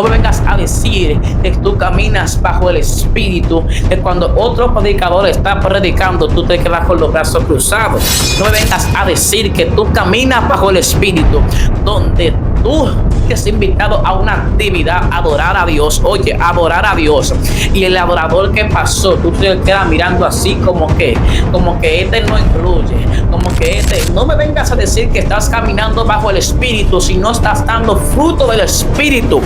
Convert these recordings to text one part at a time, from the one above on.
No me vengas a decir que tú caminas bajo el Espíritu, que cuando otro predicador está predicando, tú te quedas con los brazos cruzados. No me vengas a decir que tú caminas bajo el Espíritu, donde tú eres invitado a una actividad, adorar a Dios. Oye, adorar a Dios. Y el adorador que pasó, tú te quedas mirando así como que este no incluye, como que este. No me vengas a decir que estás caminando bajo el Espíritu si no estás dando fruto del Espíritu.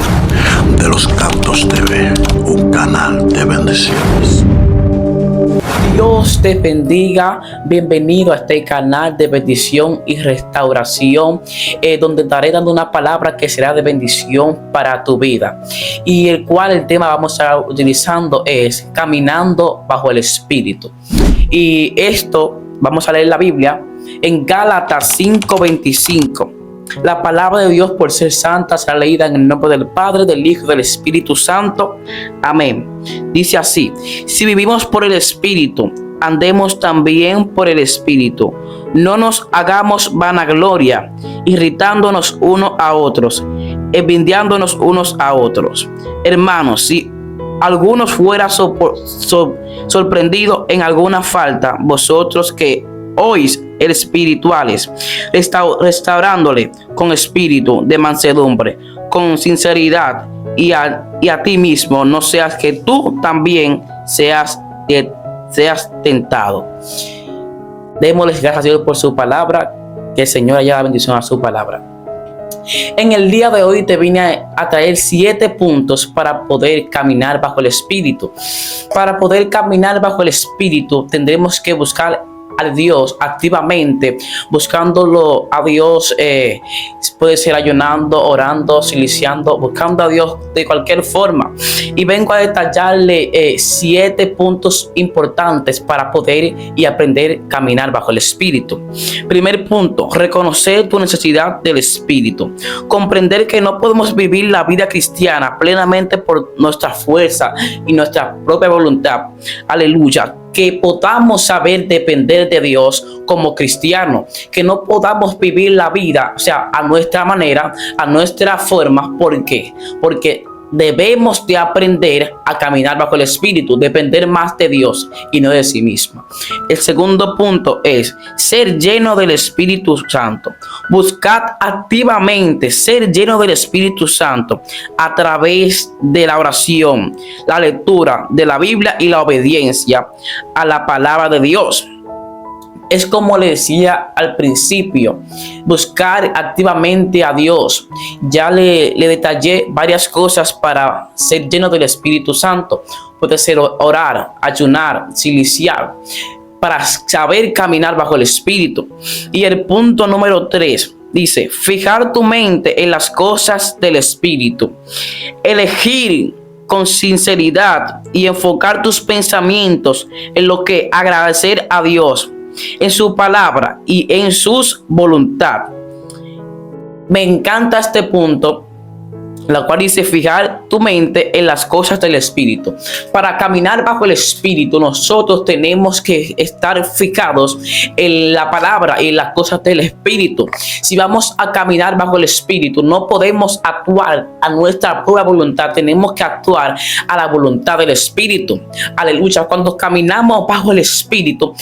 De los Cantos TV, un canal de bendiciones. Dios te bendiga, bienvenido a este canal de bendición y restauración, donde estaré dando una palabra que será de bendición para tu vida, y el cual el tema vamos a estar utilizando es caminando bajo el Espíritu. Y esto vamos a leer la Biblia en Gálatas 5:25. La palabra de Dios, por ser santa, será leída en el nombre del Padre, del Hijo y del Espíritu Santo. Amén. Dice así: si vivimos por el Espíritu, andemos también por el Espíritu. No nos hagamos vanagloria, irritándonos unos a otros, envidiándonos unos a otros. Hermanos, si algunos fuera sorprendido en alguna falta, vosotros que oís espirituales, restaurándole con espíritu de mansedumbre, con sinceridad, y a ti mismo, no seas que tú también seas tentado. Démosles gracias a Dios por su palabra, que el Señor haya dado bendición a su palabra. En el día de hoy te vine a traer 7 puntos para poder caminar bajo el Espíritu. Para poder caminar bajo el Espíritu tendremos que buscar a Dios activamente, buscándolo a Dios, puede ser ayunando, orando, siliciando, buscando a Dios de cualquier forma. Y vengo a detallarle 7 puntos importantes para poder y aprender a caminar bajo el Espíritu. Primer punto: reconocer tu necesidad del Espíritu. Comprender que no podemos vivir la vida cristiana plenamente por nuestra fuerza y nuestra propia voluntad. Aleluya. Que podamos saber depender de Dios como cristianos, que no podamos vivir la vida, o sea, a nuestra manera, a nuestra forma. ¿Por qué? Porque debemos de aprender a caminar bajo el Espíritu, depender más de Dios y no de sí mismo. El segundo punto es ser lleno del Espíritu Santo. Buscad activamente ser lleno del Espíritu Santo a través de la oración, la lectura de la Biblia y la obediencia a la palabra de Dios. Es como le decía al principio, buscar activamente a Dios. Ya le detallé varias cosas para ser lleno del Espíritu Santo. Puede ser orar, ayunar, siliciar, para saber caminar bajo el Espíritu. Y el punto número 3 dice: fijar tu mente en las cosas del Espíritu. Elegir con sinceridad y enfocar tus pensamientos en lo que agradecer a Dios, en su palabra y en sus voluntad. Me encanta este punto, la cual dice fijar tu mente en las cosas del Espíritu. Para caminar bajo el Espíritu, nosotros tenemos que estar fijados en la palabra y en las cosas del Espíritu. Si vamos a caminar bajo el Espíritu, no podemos actuar a nuestra propia voluntad, tenemos que actuar a la voluntad del Espíritu. Aleluya. Cuando caminamos bajo el Espíritu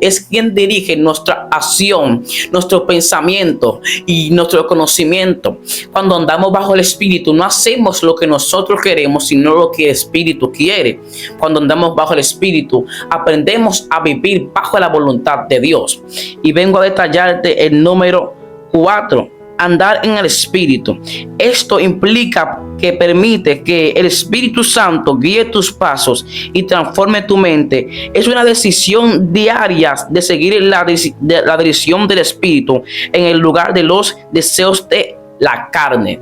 es quien dirige nuestra acción, nuestro pensamiento y nuestro conocimiento. Cuando andamos bajo el Espíritu, no hacemos lo que nosotros queremos, sino lo que el Espíritu quiere. Cuando andamos bajo el Espíritu, aprendemos a vivir bajo la voluntad de Dios. Y vengo a detallarte el número 4: andar en el Espíritu. Esto implica que permite que el Espíritu Santo guíe tus pasos y transforme tu mente. Es una decisión diaria de seguir la dirección del Espíritu en el lugar de los deseos de la carne.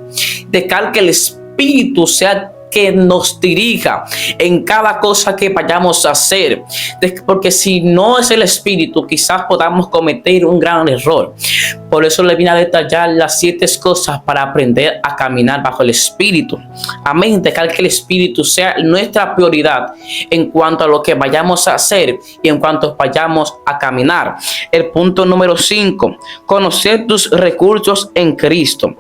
Dejar que el Espíritu sea que nos dirija en cada cosa que vayamos a hacer, porque si no es el Espíritu, quizás podamos cometer un gran error. Por eso le vine a detallar las 7 cosas para aprender a caminar bajo el Espíritu. Amén. Dejar que el Espíritu sea nuestra prioridad en cuanto a lo que vayamos a hacer y en cuanto vayamos a caminar. El punto número 5: conocer tus recursos en Cristo.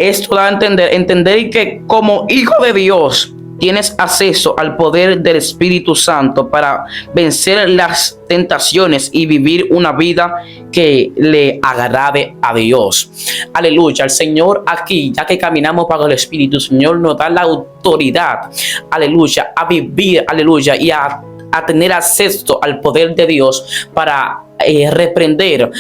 Esto da a entender que como hijo de Dios tienes acceso al poder del Espíritu Santo para vencer las tentaciones y vivir una vida que le agrade a Dios. Aleluya. El Señor aquí, ya que caminamos bajo el Espíritu, el Señor nos da la autoridad, aleluya, a vivir, aleluya, y a tener acceso al poder de Dios para reprender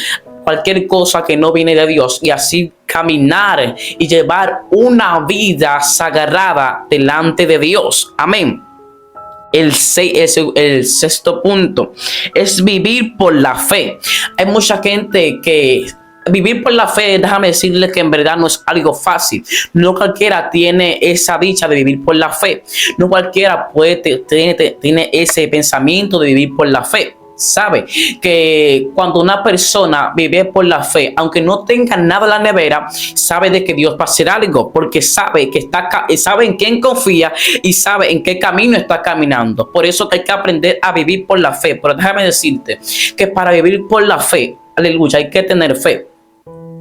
cualquier cosa que no viene de Dios y así caminar y llevar una vida sagrada delante de Dios. Amén. El sexto punto es vivir por la fe. Hay mucha gente que vivir por la fe, déjame decirle que en verdad no es algo fácil. No cualquiera tiene esa dicha de vivir por la fe. No cualquiera tiene ese pensamiento de vivir por la fe. Sabe que cuando una persona vive por la fe, aunque no tenga nada en la nevera, sabe de que Dios va a hacer algo, porque sabe que sabe en quién confía y sabe en qué camino está caminando. Por eso que hay que aprender a vivir por la fe. Pero déjame decirte que para vivir por la fe, aleluya, hay que tener fe.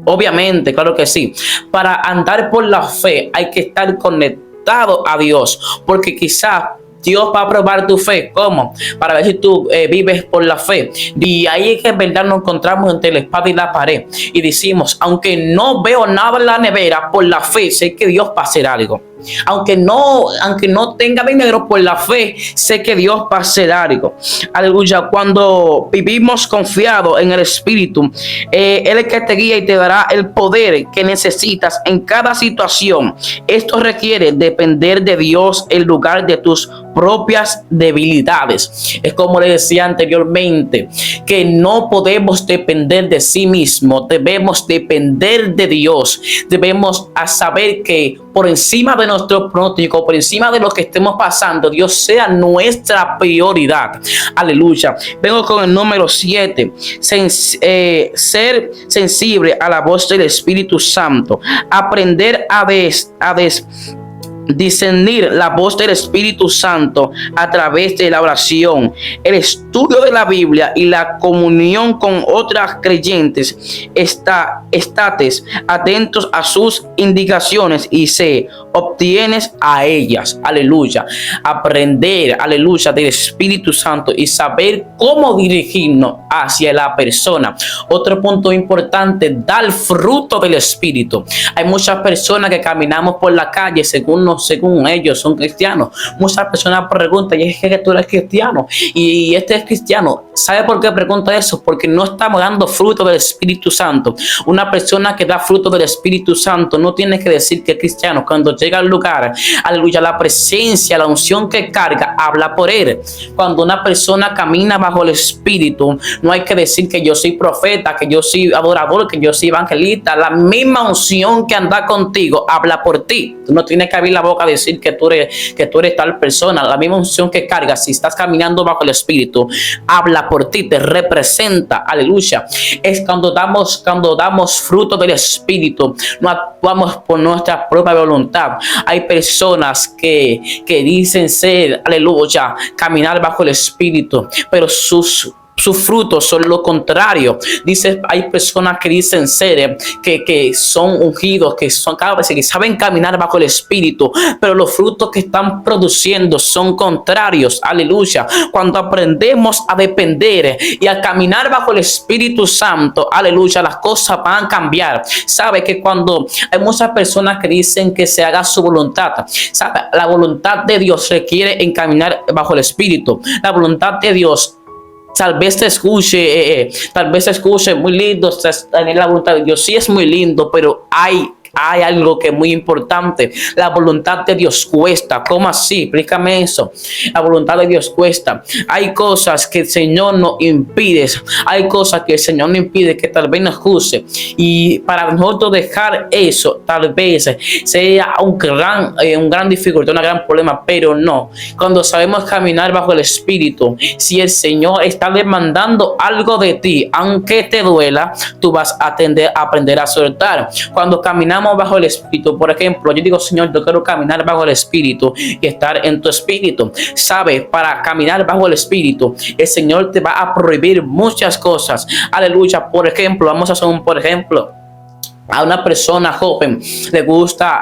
Obviamente, claro que sí. Para andar por la fe hay que estar conectado a Dios, porque quizás Dios va a probar tu fe. ¿Cómo? Para ver si tú vives por la fe. Y ahí es que en verdad nos encontramos entre la espada y la pared. Y decimos, aunque no veo nada en la nevera, por la fe sé que Dios va a hacer algo. Aunque no tenga dinero, por la fe sé que Dios va a hacer algo. Aleluya. Cuando vivimos confiados en el Espíritu, Él es el que te guía y te dará el poder que necesitas en cada situación. Esto requiere depender de Dios en lugar de tus propias debilidades. Es como le decía anteriormente, que no podemos depender de sí mismo, debemos depender de Dios. Debemos saber que por encima de nuestro pronóstico, por encima de lo que estemos pasando, Dios sea nuestra prioridad. Aleluya. Vengo con el número 7. Ser sensible a la voz del Espíritu Santo. Aprender a discernir la voz del Espíritu Santo a través de la oración, el estudio de la Biblia y la comunión con otras creyentes. Estate atentos a sus indicaciones y se obtienes a ellas. Aleluya. Aprender, aleluya, del Espíritu Santo y saber cómo dirigirnos hacia la persona. Otro punto importante, dar fruto del Espíritu. Hay muchas personas que caminamos por la calle según ellos son cristianos. Muchas personas preguntan, ¿y es que tú eres cristiano? Y este es cristiano. ¿Sabe por qué pregunta eso? Porque no estamos dando fruto del Espíritu Santo. Una persona que da fruto del Espíritu Santo no tiene que decir que es cristiano. Cuando llega al lugar, aleluya, la presencia, la unción que carga, habla por él. Cuando una persona camina bajo el Espíritu, no hay que decir que yo soy profeta, que yo soy adorador, que yo soy evangelista. La misma unción que anda contigo habla por ti. Tú no tienes que abrir la boca a decir que tú eres tal persona. La misma unción que cargas, si estás caminando bajo el Espíritu, habla por ti, te representa. Aleluya. Es cuando damos fruto del Espíritu, no actuamos por nuestra propia voluntad. Hay personas que dicen ser, aleluya, caminar bajo el Espíritu, pero sus frutos son lo contrario. Dice, hay personas que dicen ser que son ungidos, que saben caminar bajo el Espíritu, pero los frutos que están produciendo son contrarios. Aleluya. Cuando aprendemos a depender y a caminar bajo el Espíritu Santo, aleluya, las cosas van a cambiar. Sabe que cuando hay muchas personas que dicen que se haga su voluntad, sabe, la voluntad de Dios requiere encaminar bajo el Espíritu. La voluntad de Dios, tal vez te escuche muy lindo, tener la voluntad de Dios sí es muy lindo, pero hay algo que es muy importante. La voluntad de Dios cuesta. ¿Cómo así? Explícame eso. La voluntad de Dios cuesta. Hay cosas que el Señor nos impide. Hay cosas que el Señor nos impide que tal vez nos use. Y para nosotros dejar eso, tal vez sea un gran dificultad, un gran problema, pero no. Cuando sabemos caminar bajo el Espíritu, si el Señor está demandando algo de ti, aunque te duela, tú vas a aprender a soltar. Cuando caminamos bajo el Espíritu, por ejemplo, yo digo, Señor, yo quiero caminar bajo el Espíritu y estar en tu Espíritu. Sabes, para caminar bajo el Espíritu, el Señor te va a prohibir muchas cosas. Aleluya. Por ejemplo, vamos a hacer un por ejemplo. A una persona joven le gusta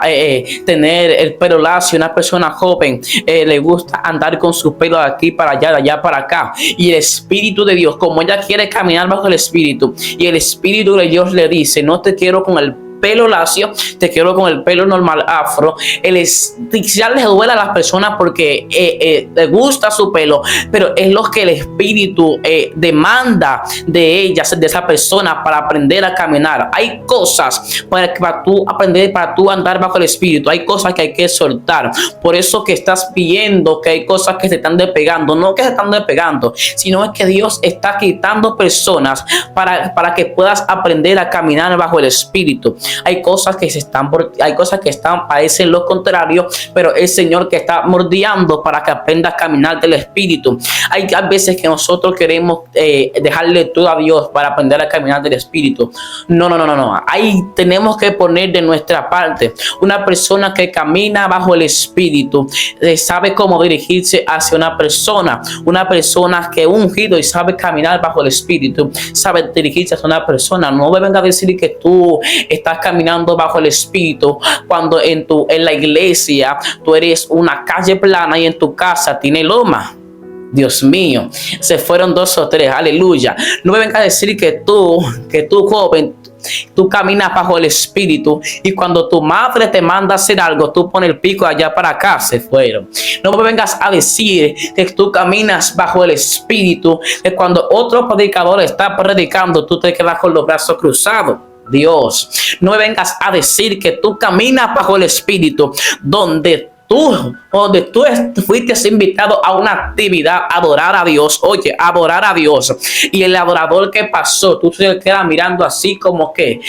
tener el pelo lacio. Una persona joven le gusta andar con su pelo de aquí para allá, de allá para acá. Y el Espíritu de Dios, como ella quiere caminar bajo el Espíritu, y el Espíritu de Dios le dice: no te quiero con el pelo lacio, te quiero con el pelo normal afro. Ya les duele a las personas porque le gusta su pelo, pero es lo que el Espíritu demanda de ellas, de esa persona, para aprender a caminar. Hay cosas para tú aprender, para tú andar bajo el Espíritu. Hay cosas que hay que soltar. Por eso que estás viendo que hay cosas que se están despegando. No que se están despegando, sino es que Dios está quitando personas para que puedas aprender a caminar bajo el Espíritu. Hay cosas que parecen lo contrario, pero el Señor que está moldeando para que aprendas a caminar del Espíritu. Hay veces que nosotros queremos dejarle todo a Dios para aprender a caminar del Espíritu. No. Ahí tenemos que poner de nuestra parte. Una persona que camina bajo el Espíritu sabe cómo dirigirse hacia una persona que es ungido y sabe caminar bajo el Espíritu, sabe dirigirse hacia una persona. No me venga a decir que tú estás caminando bajo el Espíritu cuando en la iglesia tú eres una calle plana y en tu casa tiene loma. Dios mío, se fueron 2 o 3, aleluya. No me venga a decir que tú joven, tú caminas bajo el Espíritu y cuando tu madre te manda a hacer algo, tú pones el pico allá para acá. Se fueron. No me vengas a decir que tú caminas bajo el Espíritu, que cuando otro predicador está predicando, tú te quedas con los brazos cruzados. Dios, no me vengas a decir que tú caminas bajo el Espíritu donde tú fuiste invitado a una actividad, adorar a Dios. Oye, adorar a Dios. Y el adorador que pasó, tú te quedas mirando así como que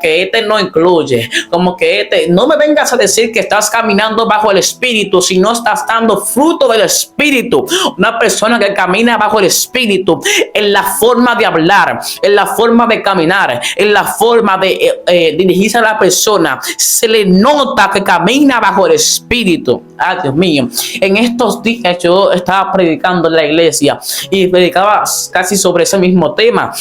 este no incluye, como que no me vengas a decir que estás caminando bajo el Espíritu si no estás dando fruto del Espíritu. Una persona que camina bajo el Espíritu, en la forma de hablar, en la forma de caminar, en la forma de dirigirse a la persona, se le nota que camina bajo el Espíritu. Dios mío, en estos días yo estaba predicando en la iglesia y predicaba casi sobre ese mismo tema.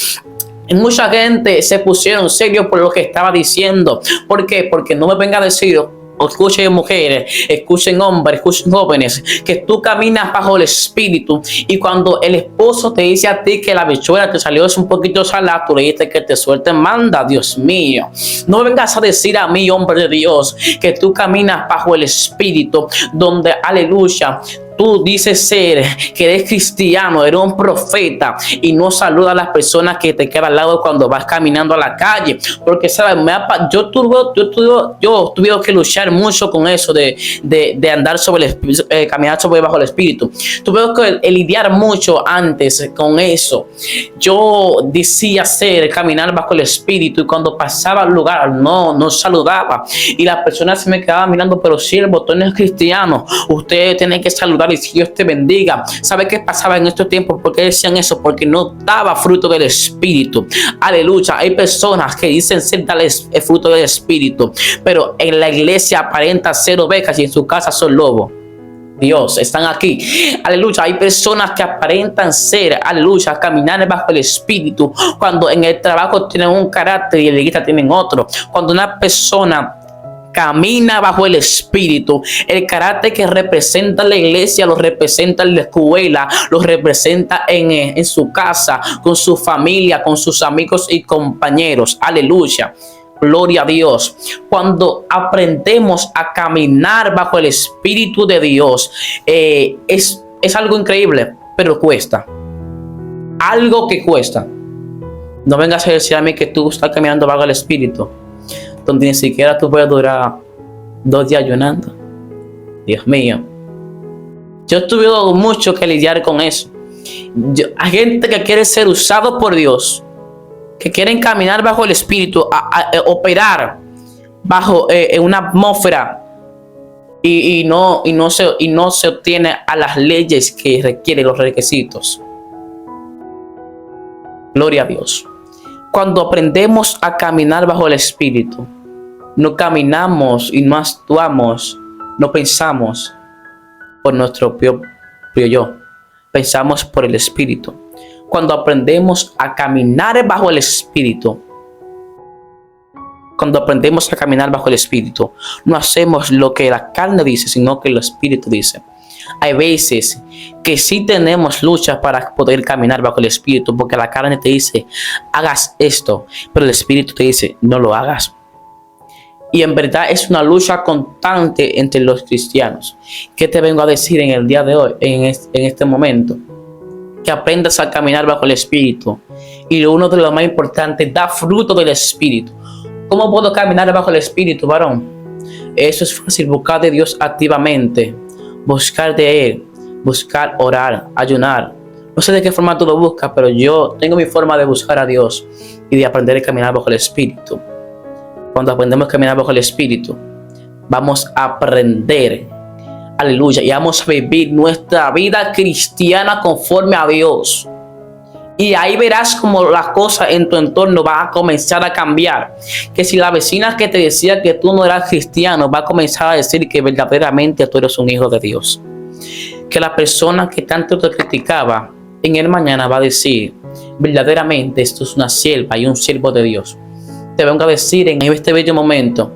Y mucha gente se pusieron serio por lo que estaba diciendo. ¿Por qué? Porque no me venga a decir, escuchen mujeres, escuchen hombres, escuchen jóvenes, que tú caminas bajo el Espíritu y cuando el esposo te dice a ti que la bichuela te salió es un poquito salada, tú le dices que te suelten manda. Dios mío, no me vengas a decir a mí, hombre de Dios, que tú caminas bajo el Espíritu donde, aleluya, tú dices ser que eres cristiano, eres un profeta y no saludas a las personas que te quedan al lado cuando vas caminando a la calle. Porque, ¿sabes? Yo tuve que luchar mucho con eso de andar caminar bajo el Espíritu. Tuve que lidiar mucho antes con eso. Yo decía caminar bajo el Espíritu y cuando pasaba al lugar no saludaba. Y las personas se me quedaban mirando, pero si el botón es cristiano, usted tiene que saludar y si Dios te bendiga. ¿Sabe qué pasaba en estos tiempos? ¿Por qué decían eso? Porque no daba fruto del Espíritu. Aleluya. Hay personas que dicen ser tal el fruto del Espíritu, pero en la iglesia aparentan ser ovejas y en su casa son lobos. Dios, están aquí. Aleluya. Hay personas que aparentan ser, aleluya, caminar bajo el Espíritu, cuando en el trabajo tienen un carácter y en la iglesia tienen otro. Cuando una persona camina bajo el Espíritu, el carácter que representa la iglesia lo representa en la escuela, lo representa en su casa, con su familia, con sus amigos y compañeros. Aleluya. Gloria a Dios. Cuando aprendemos a caminar bajo el Espíritu de Dios, es algo increíble, pero cuesta. Algo que cuesta. No vengas a decir a mí que tú estás caminando bajo el Espíritu, donde ni siquiera tú puedes durar 2 días ayunando. Dios mío. Yo tuve mucho que lidiar con eso. Hay gente que quiere ser usado por Dios, que quieren caminar bajo el Espíritu, operar bajo una atmósfera y no se obtiene a las leyes que requieren los requisitos. Gloria a Dios. Cuando aprendemos a caminar bajo el Espíritu, no caminamos y no actuamos, no pensamos por nuestro propio yo, pensamos por el Espíritu. Cuando aprendemos a caminar bajo el Espíritu, Cuando aprendemos a caminar bajo el Espíritu, no hacemos lo que la carne dice, sino que el Espíritu dice. Hay veces que sí tenemos luchas para poder caminar bajo el Espíritu, porque la carne te dice, hagas esto, pero el Espíritu te dice, no lo hagas. Y en verdad es una lucha constante entre los cristianos. ¿Qué te vengo a decir en el día de hoy, en este momento? Que aprendas a caminar bajo el Espíritu. Y uno de los más importantes, da fruto del Espíritu. ¿Cómo puedo caminar bajo el Espíritu, varón? Eso es fácil, buscar de Dios activamente. Buscar de Él, buscar orar, ayunar. No sé de qué forma tú lo buscas, pero yo tengo mi forma de buscar a Dios y de aprender a caminar bajo el Espíritu. Cuando aprendemos a caminar bajo el Espíritu, vamos a aprender, aleluya, y vamos a vivir nuestra vida cristiana conforme a Dios. Y ahí verás como las cosas en tu entorno van a comenzar a cambiar. Que si la vecina que te decía que tú no eras cristiano va a comenzar a decir que verdaderamente tú eres un hijo de Dios. Que la persona que tanto te criticaba en el mañana va a decir verdaderamente esto es una sierva y un siervo de Dios. Te vengo a decir en este bello momento,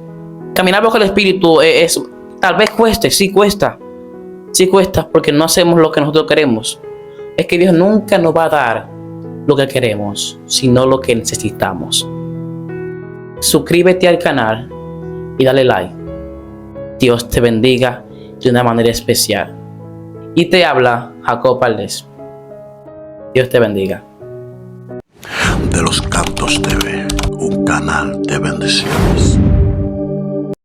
caminar bajo el Espíritu es tal vez cueste, sí cuesta porque no hacemos lo que nosotros queremos. Es que Dios nunca nos va a dar lo que queremos, sino lo que necesitamos. Suscríbete al canal y dale like. Dios te bendiga de una manera especial. Y te habla Jacob Valdés. Dios te bendiga. De los Cantos TV, un canal de bendiciones.